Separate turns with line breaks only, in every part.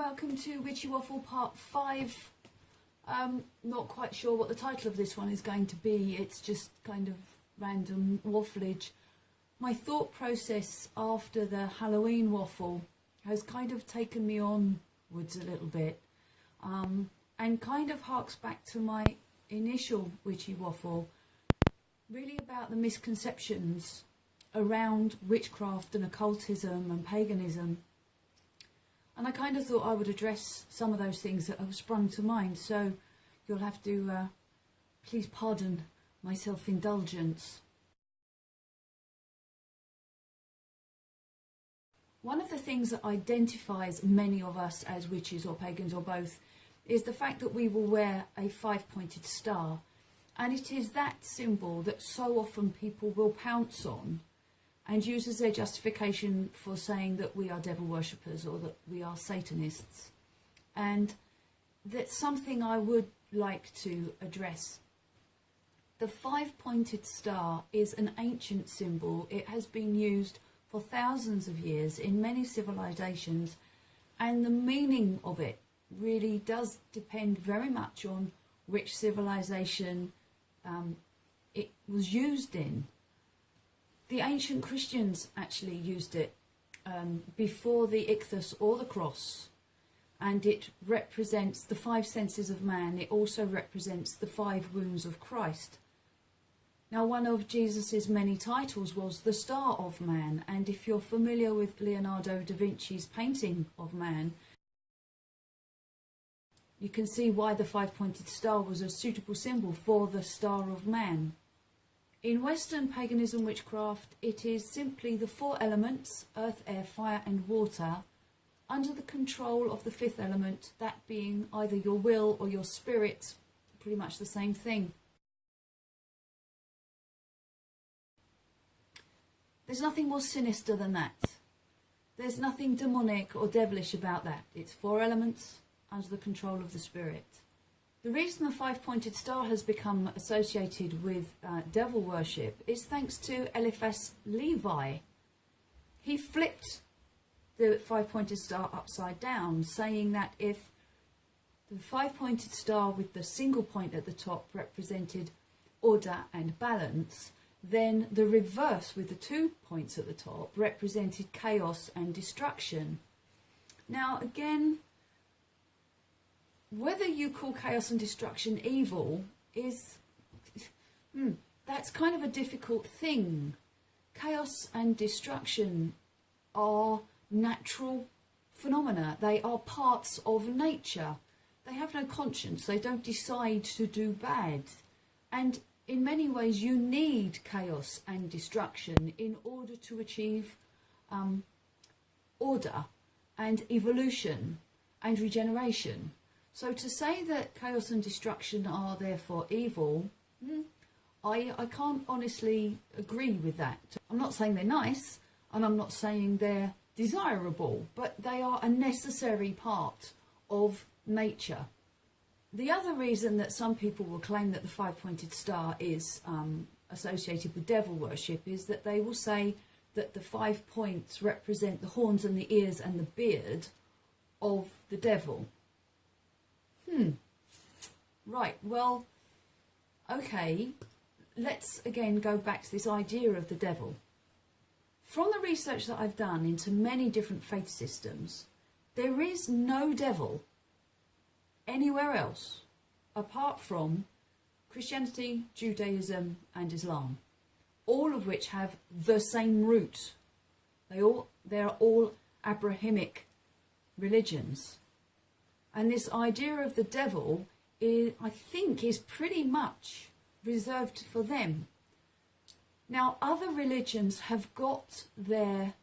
welcome to Witchy Waffle Part 5. Not quite sure what the title of this one is going to be. It's just kind of random waffleage. My thought process after the Halloween waffle has kind of taken me onwards a little bit, and kind of harks back to my initial Witchy Waffle, really about the misconceptions around witchcraft and occultism and paganism. And I kind of thought I would address some of those things that have sprung to mind, so you'll have to please pardon my self-indulgence. One of the things that identifies many of us as witches or pagans or both is the fact that we will wear a five-pointed star, and it is that symbol that so often people will pounce on and use as their justification for saying that we are devil worshippers or that we are Satanists. And that's something I would like to address. The five-pointed star is an ancient symbol. It has been used for thousands of years in many civilizations, and the meaning of it really does depend very much on which civilization it was used in. The ancient Christians actually used it before the ichthus or the cross, and it represents the five senses of man. It also represents the five wounds of Christ. Now, one of Jesus's many titles was the Star of Man, and if you're familiar with Leonardo da Vinci's painting of man, you can see why the five-pointed star was a suitable symbol for the Star of Man. In Western paganism witchcraft, it is simply the four elements, earth, air, fire and water, under the control of the fifth element, that being either your will or your spirit, pretty much the same thing. There's nothing more sinister than that. There's nothing demonic or devilish about that. It's four elements under the control of the spirit. The reason the five-pointed star has become associated with devil worship is thanks to Eliphas Levi. He flipped the five-pointed star upside down, saying that if the five-pointed star with the single point at the top represented order and balance, then the reverse with the 2 points at the top represented chaos and destruction. Now again, whether you call chaos and destruction evil is, that's kind of a difficult thing. Chaos and destruction are natural phenomena. They are parts of nature. They have no conscience. They don't decide to do bad. And in many ways you need chaos and destruction in order to achieve order and evolution and regeneration. So to say that chaos and destruction are therefore evil, I can't honestly agree with that. I'm not saying they're nice, and I'm not saying they're desirable, but they are a necessary part of nature. The other reason that some people will claim that the five-pointed star is associated with devil worship is that they will say that the 5 points represent the horns and the ears and the beard of the devil. Right, well, okay, let's again go back to this idea of the devil. From the research that I've done into many different faith systems, there is no devil anywhere else apart from Christianity, Judaism and Islam, all of which have the same root. They are all Abrahamic religions. And this idea of the devil is, I think, is pretty much reserved for them. Now, other religions have got their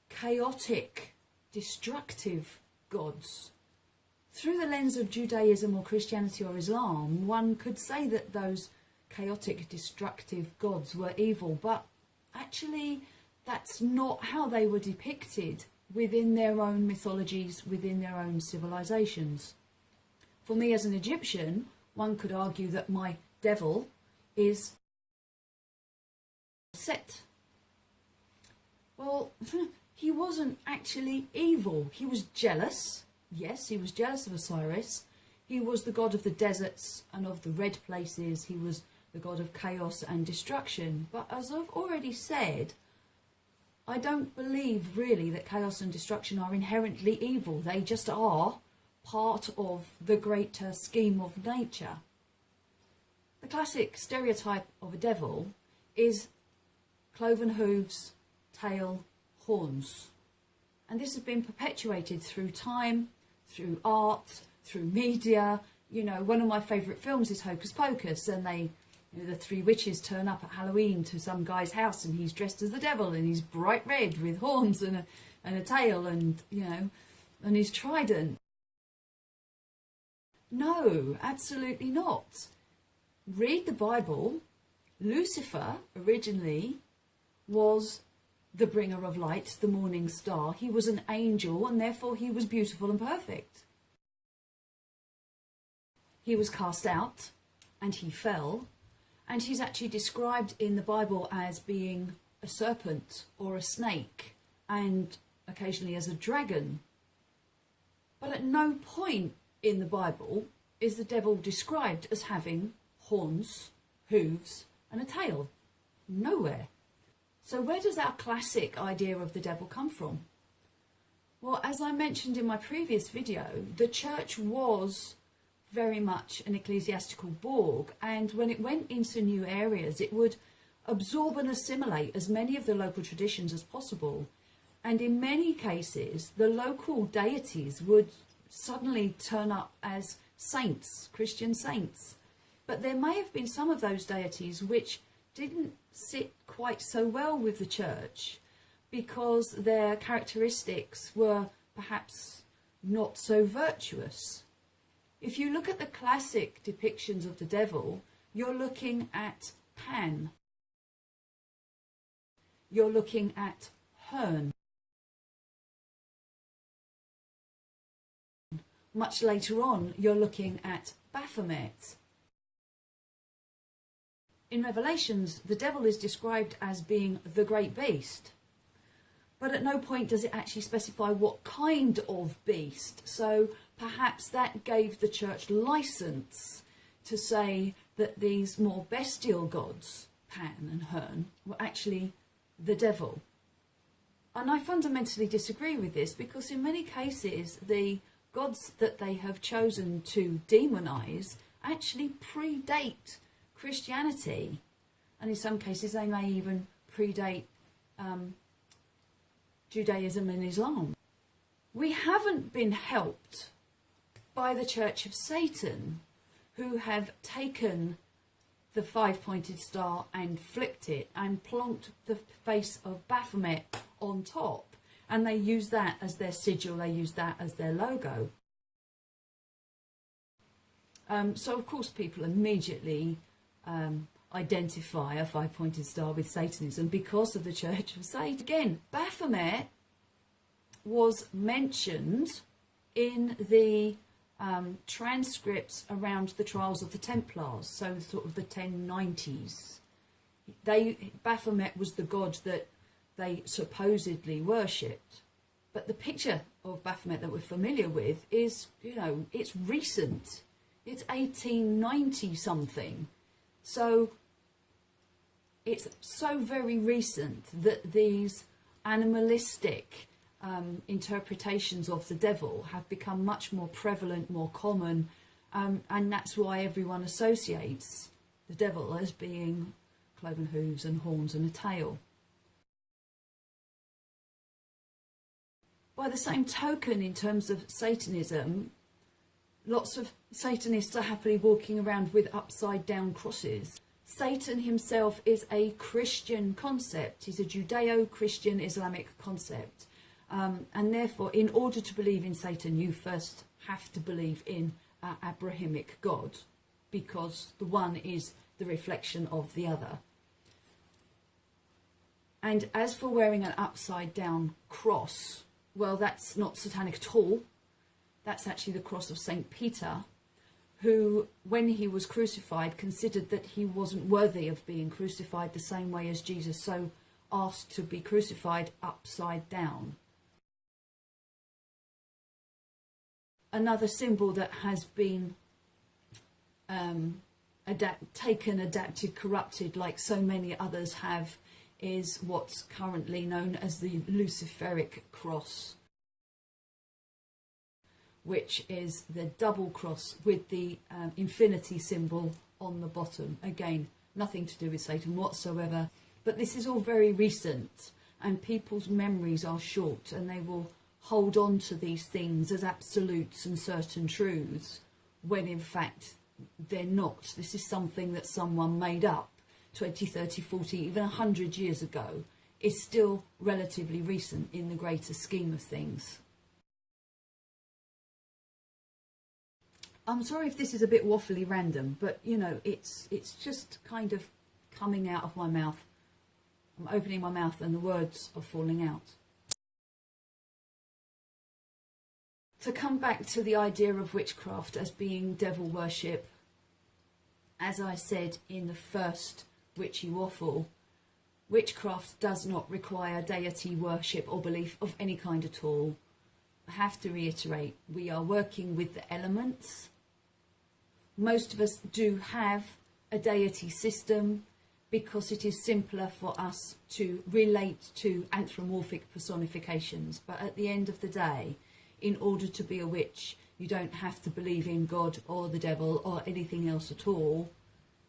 chaotic, destructive gods. Through the lens of Judaism or Christianity or Islam, one could say that those chaotic, destructive gods were evil, but actually that's not how they were depicted within their own mythologies, within their own civilizations. For me as an Egyptian, one could argue that my devil is Set. Well, he wasn't actually evil. He was jealous, Yes, he was jealous of Osiris. He was the god of the deserts and of the red places. He was the god of chaos and destruction. But as I've already said, I don't believe really that chaos and destruction are inherently evil. They just are part of the greater scheme of nature. The classic stereotype of a devil is cloven hooves, tail, horns. And this has been perpetuated through time, through art, through media. You know, one of my favourite films is Hocus Pocus, and the three witches turn up at Halloween to some guy's house, and he's dressed as the devil, and he's bright red with horns and a tail, and and his trident. No, absolutely not. Read the Bible. Lucifer originally was the bringer of light, the morning star. He was an angel, and therefore he was beautiful and perfect. He was cast out and he fell, and he's actually described in the Bible as being a serpent or a snake, and occasionally as a dragon. But at no point in the Bible is the devil described as having horns, hooves and a tail. Nowhere. So where does our classic idea of the devil come from? Well, as I mentioned in my previous video, the church was very much an ecclesiastical Borg, and when it went into new areas, it would absorb and assimilate as many of the local traditions as possible. And in many cases, the local deities would suddenly turn up as saints, Christian saints. But there may have been some of those deities which didn't sit quite so well with the church because their characteristics were perhaps not so virtuous. If you look at the classic depictions of the devil, you're looking at Pan. You're looking at Herne. Much later on, you're looking at Baphomet. In Revelations, the devil is described as being the great beast, but at no point does it actually specify what kind of beast. So perhaps that gave the church license to say that these more bestial gods, Pan and Herne, were actually the devil. And I fundamentally disagree with this, because in many cases the gods that they have chosen to demonize actually predate Christianity, and in some cases they may even predate Judaism and Islam. We haven't been helped by the Church of Satan, who have taken the five-pointed star and flipped it and plonked the face of Baphomet on top, and they use that as their sigil, they use that as their logo. So of course people immediately identify a five-pointed star with Satanism because of the Church of Satan. Again, Baphomet was mentioned in the transcripts around the trials of the Templars, so sort of the 1090s. Baphomet was the god that they supposedly worshipped, but the picture of Baphomet that we're familiar with is, it's recent. It's 1890 something. So it's so very recent that these animalistic interpretations of the devil have become much more prevalent, more common, and that's why everyone associates the devil as being cloven hooves and horns and a tail. By the same token, in terms of Satanism, lots of Satanists are happily walking around with upside down crosses. Satan himself is a Christian concept. He's a Judeo-Christian Islamic concept. And therefore, in order to believe in Satan, you first have to believe in an Abrahamic God, because the one is the reflection of the other. And as for wearing an upside down cross, well, that's not satanic at all. That's actually the cross of St. Peter, who, when he was crucified, considered that he wasn't worthy of being crucified the same way as Jesus, so asked to be crucified upside down. Another symbol that has been taken, adapted, corrupted, like so many others have, is what's currently known as the Luciferic cross, which is the double cross with the infinity symbol on the bottom. Again, nothing to do with Satan whatsoever, but this is all very recent, and people's memories are short, and they will hold on to these things as absolutes and certain truths, when in fact they're not. This is something that someone made up 20, 30, 40, even 100 years ago. Is still relatively recent in the greater scheme of things. I'm sorry if this is a bit waffly random, but you know, it's just kind of coming out of my mouth. I'm opening my mouth and the words are falling out. To come back to the idea of witchcraft as being devil worship, as I said in the first Witchy Waffle, witchcraft does not require deity worship or belief of any kind at all. I have to reiterate, we are working with the elements. Most of us do have a deity system because it is simpler for us to relate to anthropomorphic personifications. But at the end of the day, in order to be a witch, you don't have to believe in God or the devil or anything else at all.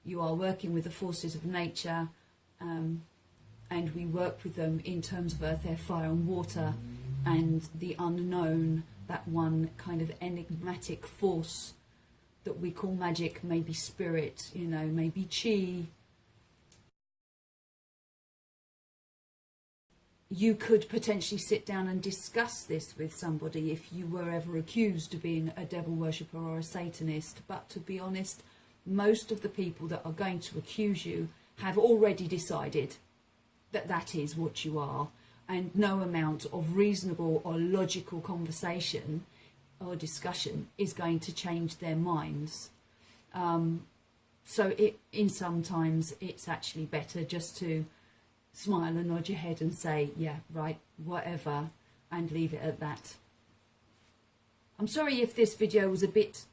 You are working with the forces of nature, and we work with them in terms of earth, air, fire and water, and the unknown, that one kind of enigmatic force that we call magic, maybe spirit, you know, maybe chi. You could potentially sit down and discuss this with somebody if you were ever accused of being a devil worshipper or a Satanist. But to be honest, most of the people that are going to accuse you have already decided that that is what you are, and no amount of reasonable or logical conversation or discussion is going to change their minds. So sometimes it's actually better just to smile and nod your head and say, yeah, right, whatever, and leave it at that. I'm sorry if this video was a bit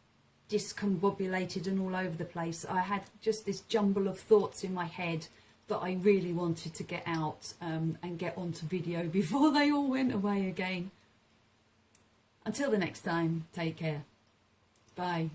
discombobulated and all over the place. I had just this jumble of thoughts in my head that I really wanted to get out and get onto video before they all went away again. Until the next time, take care. Bye.